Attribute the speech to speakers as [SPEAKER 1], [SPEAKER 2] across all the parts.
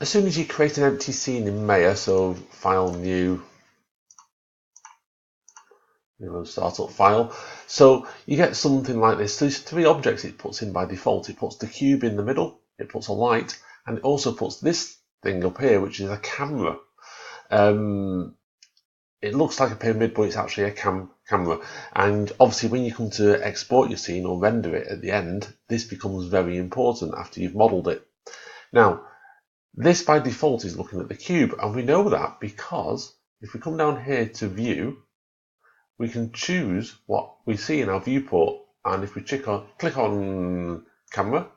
[SPEAKER 1] as soon as you create an empty scene in Maya, so File, New, Startup File, so you get something like this. There's 3 objects it puts in by default. It puts the cube in the middle, it puts a light, and it also puts this thing up here, which is a camera. It looks like a pyramid, but it's actually a camera. And obviously when you come to export your scene or render it at the end, this becomes very important after you've modeled it. Now, this by default is looking at the cube, and we know that because if we come down here to view, we can choose what we see in our viewport, and if we click on camera,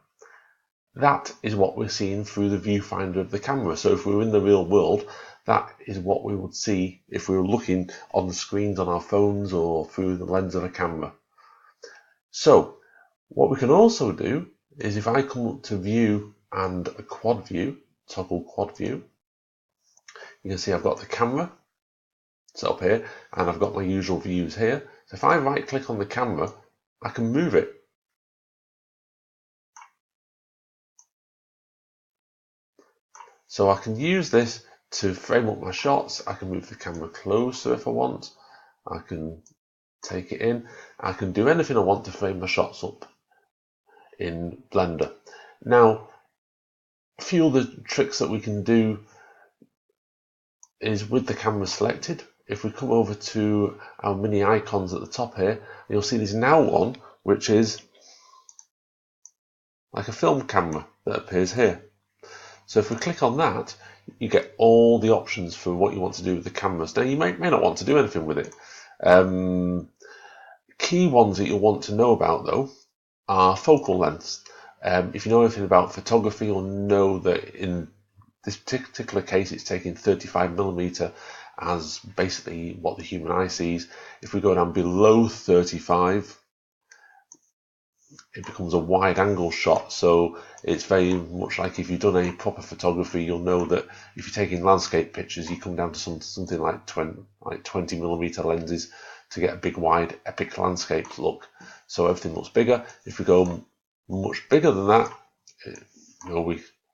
[SPEAKER 1] that is what we're seeing through the viewfinder of the camera. So if we were in the real world, that is what we would see if we were looking on the screens on our phones or through the lens of a camera. So what we can also do is if I come up to view and a quad view, toggle quad view, you can see I've got the camera set up here and I've got my usual views here. So if I right click on the camera, I can move it. So I can use this to frame up my shots. I can move the camera closer if I want. I can take it in. I can do anything I want to frame my shots up in Blender. Now, a few other tricks that we can do is with the camera selected. If we come over to our mini icons at the top here, you'll see there's now one which is like a film camera that appears here. So if we click on that, you get all the options for what you want to do with the cameras. Now you may not want to do anything with it. Key ones that you'll want to know about though are focal lengths. If you know anything about photography, you'll know that in this particular case it's taking 35mm as basically what the human eye sees. If we go down below 35, it becomes a wide angle shot. So it's very much like if you've done any proper photography, you'll know that if you're taking landscape pictures, you come down to something like 20mm lenses to get a big wide epic landscape look. So everything looks bigger. If we go much bigger than that,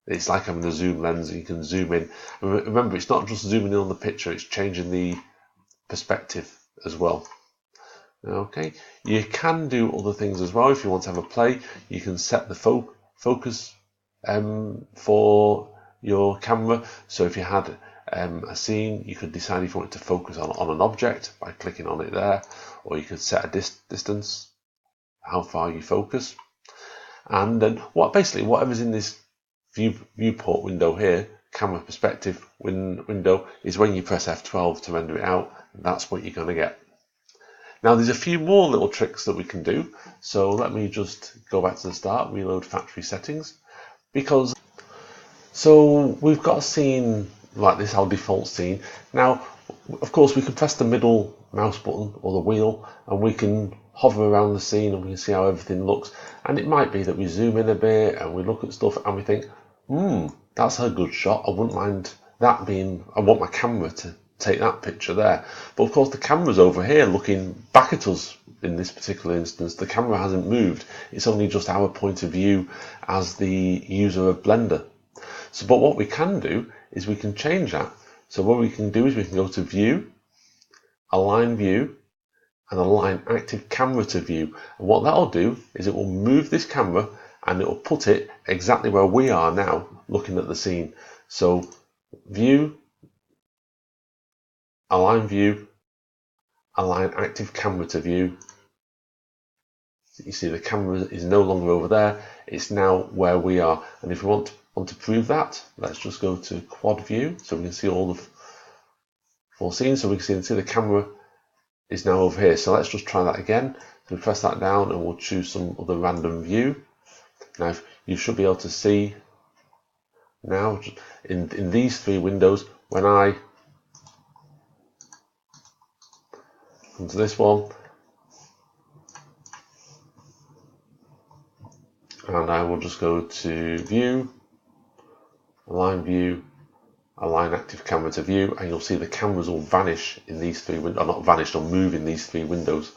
[SPEAKER 1] it's like having a zoom lens. You can zoom in. Remember, it's not just zooming in on the picture, it's changing the perspective as well. Okay, you can do other things as well. If you want to have a play, you can set the focus for your camera. So if you had a scene, you could decide if you want it to focus on an object by clicking on it there, or you could set a distance, how far you focus. And then whatever's in this viewport window here, camera perspective window, is when you press F12 to render it out, and that's what you're going to get. Now there's a few more little tricks that we can do. So let me just go back to the start, reload factory settings. So we've got a scene like this, our default scene. Now, of course, we can press the middle mouse button or the wheel and we can hover around the scene and we can see how everything looks. And it might be that we zoom in a bit and we look at stuff and we think, that's a good shot. I wouldn't mind that being, I want my camera to take that picture there. But of course the camera's over here looking back at us in this particular instance. The camera hasn't moved. It's only just our point of view as the user of Blender. But what we can do is we can change that. So what we can do is we can go to View, Align View, and Align Active Camera to View. And what that'll do is it will move this camera and it will put it exactly where we are now looking at the scene. So View, Align View, Align Active Camera to View. You see the camera is no longer over there, it's now where we are. And if we want to prove that, let's just go to Quad View so we can see all the four scenes. So we can see the camera is now over here. So let's just try that again. So we press that down and we'll choose some other random view. Now you should be able to see now in these 3 windows, when I come to this one, and I will just go to View, Align Active Camera to View, and you'll see the cameras will vanish in these 3 windows, or not vanish, they'll move in these 3 windows.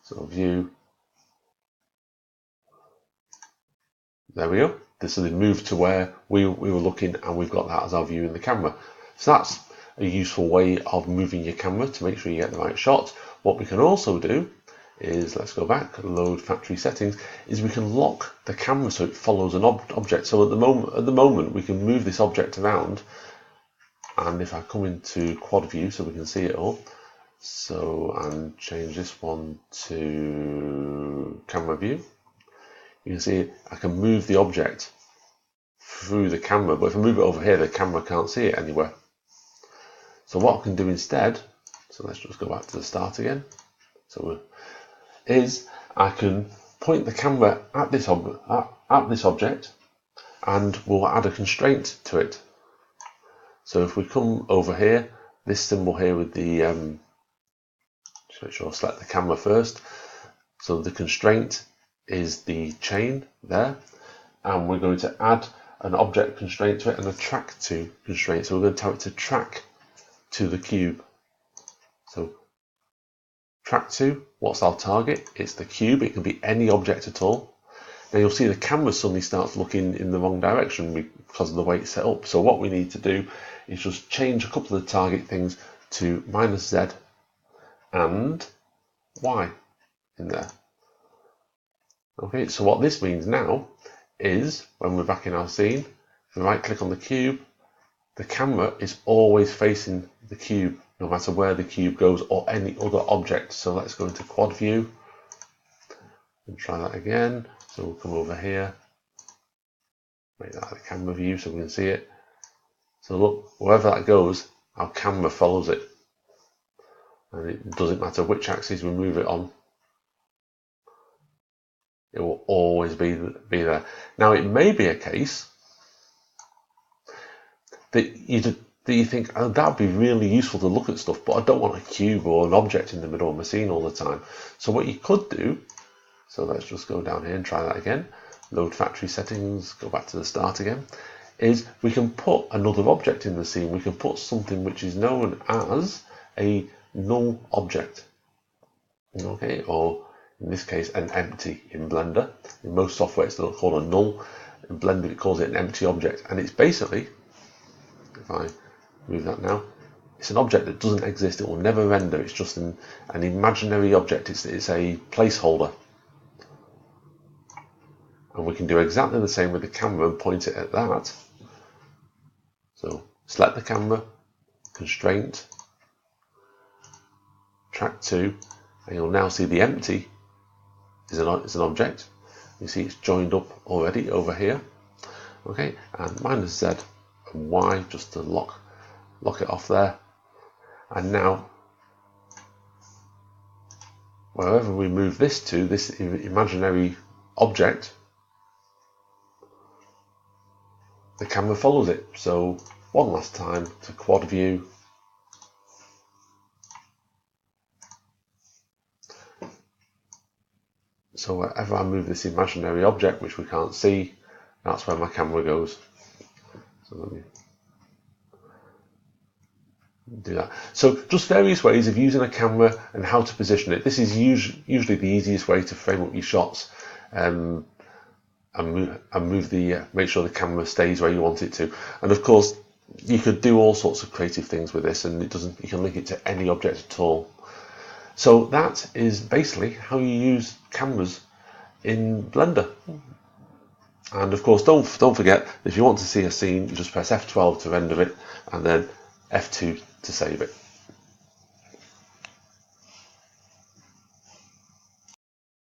[SPEAKER 1] So View, there we go. So they moved to where we were looking, and we've got that as our view in the camera. So that's a useful way of moving your camera to make sure you get the right shot. What we can also do is, let's go back, load factory settings, is we can lock the camera so it follows an object. So at the moment we can move this object around, and if I come into quad view so we can see it all, so and change this one to camera view, you can see I can move the object through the camera, but if I move it over here, the camera can't see it anywhere. So what I can do instead, so let's just go back to the start again, is I can point the camera at this object, and we'll add a constraint to it. So if we come over here, this symbol here with the, just make sure I select the camera first. So the constraint is the chain there, and we're going to add an object constraint to it and a track to constraint. So we're going to tell it to track to the cube. So track to, what's our target? It's the cube. It can be any object at all. Now you'll see the camera suddenly starts looking in the wrong direction because of the way it's set up. So what we need to do is just change a couple of the target things to -z and y in there. Okay, so what this means now is when we're back in our scene, if we right click on the cube, the camera is always facing the cube, no matter where the cube goes or any other object. So let's go into quad view and try that again. So we'll come over here, make that the camera view so we can see it. So look, wherever that goes, our camera follows it. And it doesn't matter which axis we move it on, it will always be there. Now it may be a case that you think, oh, that would be really useful to look at stuff, but I don't want a cube or an object in the middle of my scene all the time. So what you could do, so let's just go down here and try that again, load factory settings, go back to the start again, is we can put another object in the scene. We can put something which is known as a null object, okay, or in this case an empty in Blender. In most software it's still called a null. In Blender it calls it an empty object, and it's basically, if I move that now, it's an object that doesn't exist. It will never render. It's just an imaginary object. It's a placeholder, and we can do exactly the same with the camera and point it at that. So select the camera, constraint, track to, and you'll now see the empty is an object. You see it's joined up already over here. Okay, and -z and y just to lock it off there. And now wherever we move this to, this imaginary object, the camera follows it. So one last time to quad view. So wherever I move this imaginary object, which we can't see, that's where my camera goes. So let me do that. So just various ways of using a camera and how to position it. This is usually the easiest way to frame up your shots, and make sure the camera stays where you want it to. And of course, you could do all sorts of creative things with this, and you can link it to any object at all. So that is basically how you use cameras in Blender. And of course, don't forget, if you want to see a scene, you just press F12 to render it, and then F2 to save it.